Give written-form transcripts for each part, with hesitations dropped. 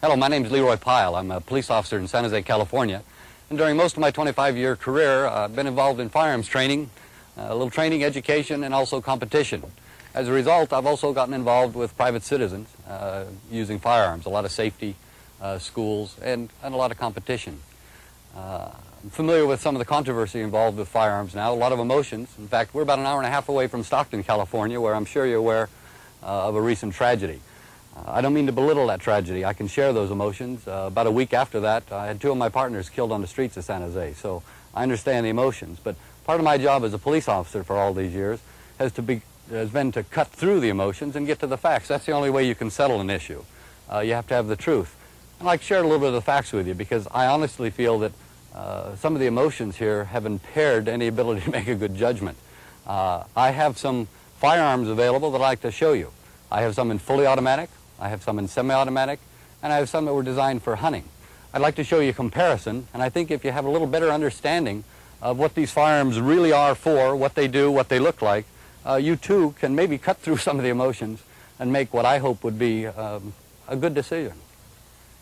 Hello, my name is Leroy Pyle. I'm a police officer in San Jose, California. And during most of my 25-year career, I've been involved in firearms training, a little training, education, and also competition. As a result, I've also gotten involved with private citizens using firearms, a lot of safety, schools, and a lot of competition. I'm familiar with some of the controversy involved with firearms now, a lot of emotions. In fact, we're about an hour and a half away from Stockton, California, where I'm sure you're aware of a recent tragedy. I don't mean to belittle that tragedy. I can share those emotions. About a week after that, I had two of my partners killed on the streets of San Jose, so I understand the emotions. But part of my job as a police officer for all these years has been to cut through the emotions and get to the facts. That's the only way you can settle an issue. You have to have the truth. I'd like to share a little bit of the facts with you because I honestly feel that some of the emotions here have impaired any ability to make a good judgment. I have some firearms available that I'd like to show you. I have some in fully automatic, I have some in semi-automatic, and I have some that were designed for hunting. I'd like to show you a comparison, and I think if you have a little better understanding of what these firearms really are for, what they do, what they look like, you too can maybe cut through some of the emotions and make what I hope would be a good decision.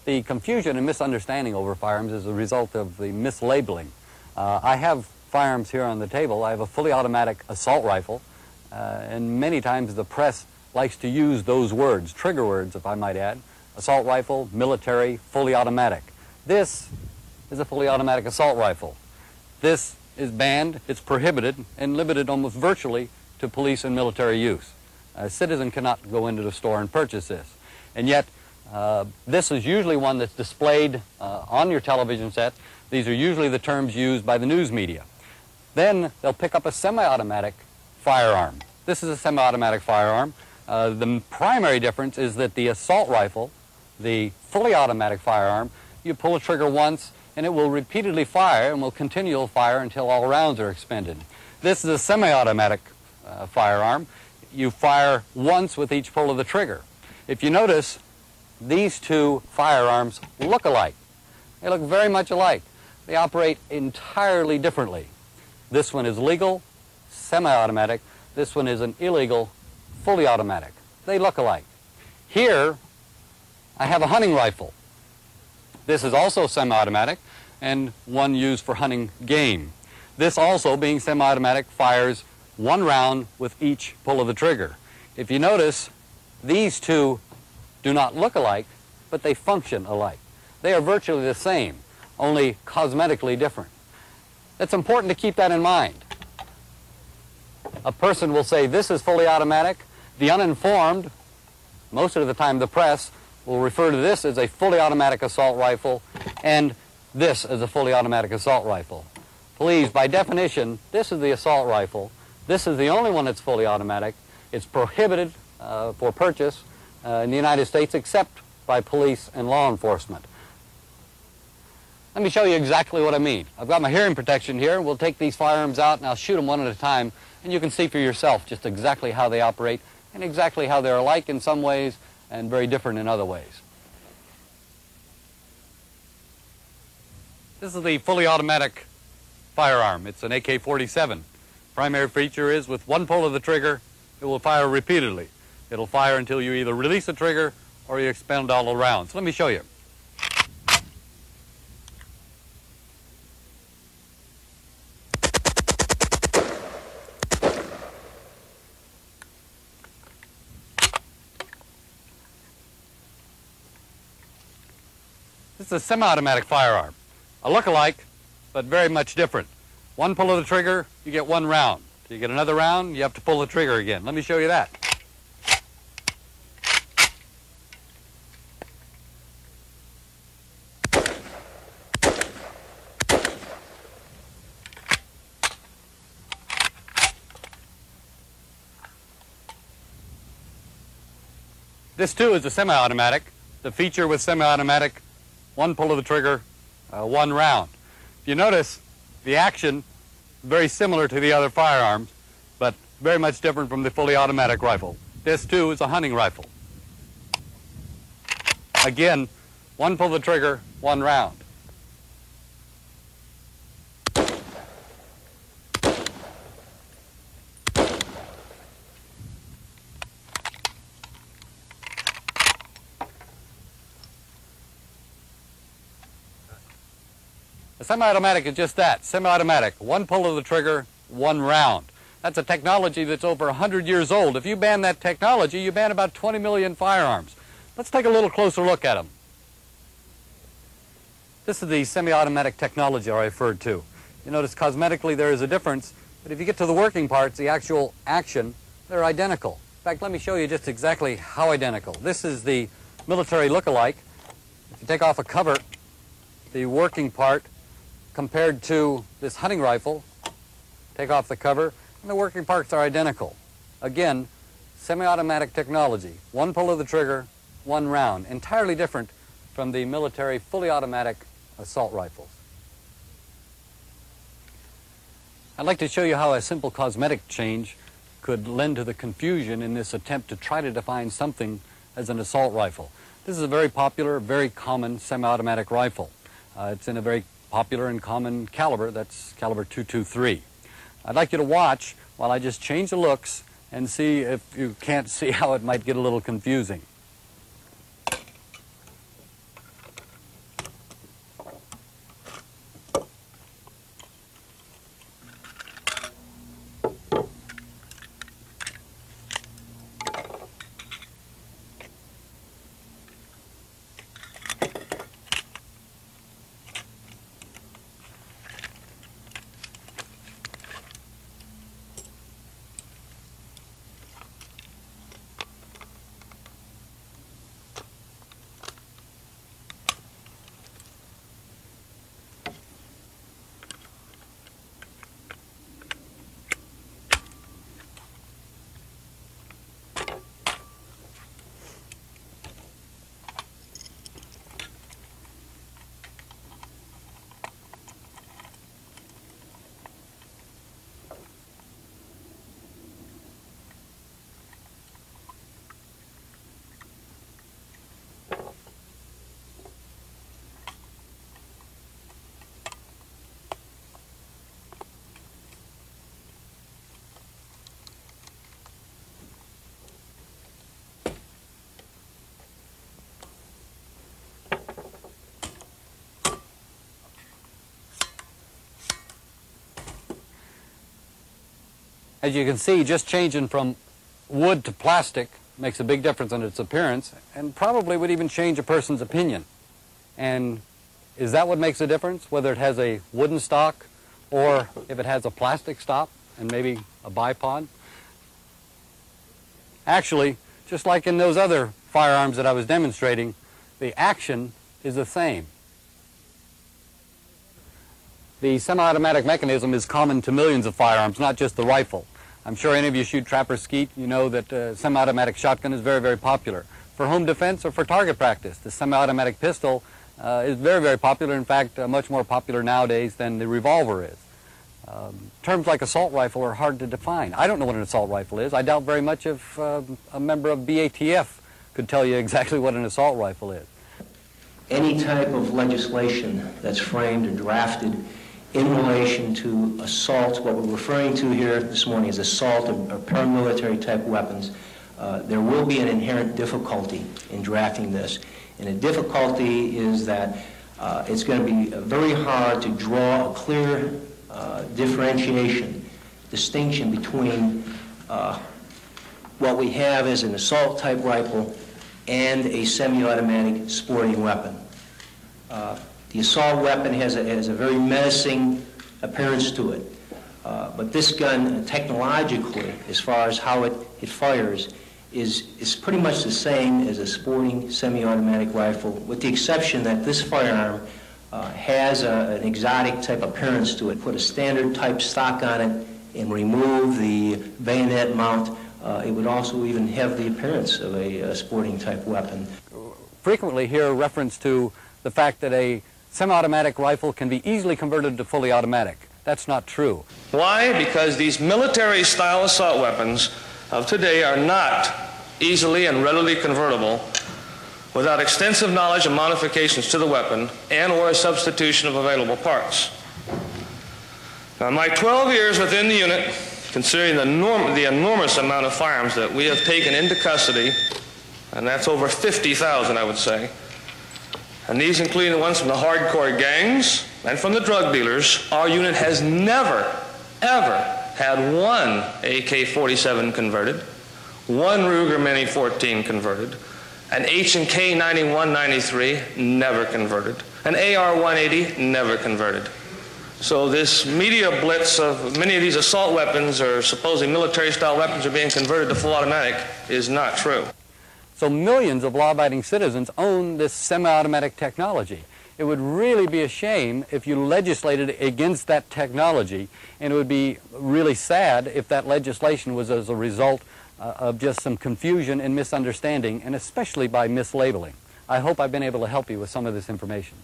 The confusion and misunderstanding over firearms is a result of the mislabeling. I have firearms here on the table. I have a fully automatic assault rifle, and many times the press likes to use those words, trigger words if I might add, assault rifle, military, fully automatic. This is a fully automatic assault rifle. This is banned, it's prohibited, and limited almost virtually to police and military use. A citizen cannot go into the store and purchase this. And yet, this is usually one that's displayed on your television set. These are usually the terms used by the news media. Then they'll pick up a semi-automatic firearm. This is a semi-automatic firearm. The primary difference is that the assault rifle, the fully automatic firearm, you pull a trigger once and it will repeatedly fire and will continue to fire until all rounds are expended. This is a semi-automatic firearm. You fire once with each pull of the trigger. If you notice, these two firearms look alike. They look very much alike. They operate entirely differently. This one is legal, semi-automatic. This one is an illegal, fully automatic. They look alike. Here, I have a hunting rifle. This is also semi-automatic and one used for hunting game. This also, being semi-automatic, fires one round with each pull of the trigger. If you notice, these two do not look alike, but they function alike. They are virtually the same, only cosmetically different. It's important to keep that in mind. A person will say this is fully automatic. The uninformed, most of the time the press, will refer to this as a fully automatic assault rifle and this as a fully automatic assault rifle. Please, by definition, this is the assault rifle. This is the only one that's fully automatic. It's prohibited for purchase in the United States except by police and law enforcement. Let me show you exactly what I mean. I've got my hearing protection here. We'll take these firearms out and I'll shoot them one at a time and you can see for yourself just exactly how they operate and exactly how they're alike in some ways and very different in other ways. This is the fully automatic firearm. It's an AK-47. Primary feature is with one pull of the trigger, it will fire repeatedly. It'll fire until you either release the trigger or you expend all the rounds. Let me show you. This is a semi-automatic firearm. A look-alike, but very much different. One pull of the trigger, you get one round. You get another round, you have to pull the trigger again. Let me show you that. This too is a semi-automatic. The feature with semi-automatic, one pull of the trigger, one round. If you notice, the action very similar to the other firearms, but very much different from the fully automatic rifle. This too is a hunting rifle. Again, one pull of the trigger, one round. A semi-automatic is just that, semi-automatic. One pull of the trigger, one round. That's a technology that's over 100 years old. If you ban that technology, you ban about 20 million firearms. Let's take a little closer look at them. This is the semi-automatic technology I referred to. You notice cosmetically there is a difference, but if you get to the working parts, the actual action, they're identical. In fact, let me show you just exactly how identical. This is the military look-alike. If you take off a cover, the working part compared to this hunting rifle, take off the cover, and the working parts are identical. Again, semi-automatic technology. One pull of the trigger, one round. Entirely different from the military fully automatic assault rifles. I'd like to show you how a simple cosmetic change could lend to the confusion in this attempt to try to define something as an assault rifle. This is a very popular, very common semi-automatic rifle. It's in a very popular and common caliber, that's caliber .223. I'd like you to watch while I just change the looks and see if you can't see how it might get a little confusing. As you can see, just changing from wood to plastic makes a big difference in its appearance and probably would even change a person's opinion. And is that what makes a difference, whether it has a wooden stock or if it has a plastic stop and maybe a bipod? Actually, just like in those other firearms that I was demonstrating, the action is the same. The semi-automatic mechanism is common to millions of firearms, not just the rifle. I'm sure any of you shoot trap or skeet, you know that semi-automatic shotgun is very, very popular. For home defense or for target practice, the semi-automatic pistol is very, very popular. In fact, much more popular nowadays than the revolver is. Terms like assault rifle are hard to define. I don't know what an assault rifle is. I doubt very much if a member of BATF could tell you exactly what an assault rifle is. Any type of legislation that's framed and drafted in relation to assault, what we're referring to here this morning is assault or paramilitary type weapons, there will be an inherent difficulty in drafting this. And the difficulty is that it's going to be very hard to draw a clear distinction between what we have as an assault type rifle and a semi-automatic sporting weapon. The assault weapon has a very menacing appearance to it. But this gun, technologically, as far as how it fires, is pretty much the same as a sporting semi-automatic rifle, with the exception that this firearm has an exotic type appearance to it. Put a standard type stock on it and remove the bayonet mount. It would also even have the appearance of a sporting type weapon. Frequently hear reference to the fact that a semi-automatic rifle can be easily converted to fully automatic. That's not true. Why? Because these military-style assault weapons of today are not easily and readily convertible without extensive knowledge and modifications to the weapon and or a substitution of available parts. Now, in my 12 years within the unit, considering the enormous amount of firearms that we have taken into custody, and that's over 50,000, I would say, and these including the ones from the hardcore gangs, and from the drug dealers, our unit has never, ever had one AK-47 converted, one Ruger Mini-14 converted, an H&K 9193 never converted, an AR-180 never converted. So this media blitz of many of these assault weapons or supposedly military-style weapons are being converted to full automatic is not true. So millions of law-abiding citizens own this semi-automatic technology. It would really be a shame if you legislated against that technology, and it would be really sad if that legislation was as a result of just some confusion and misunderstanding, and especially by mislabeling. I hope I've been able to help you with some of this information.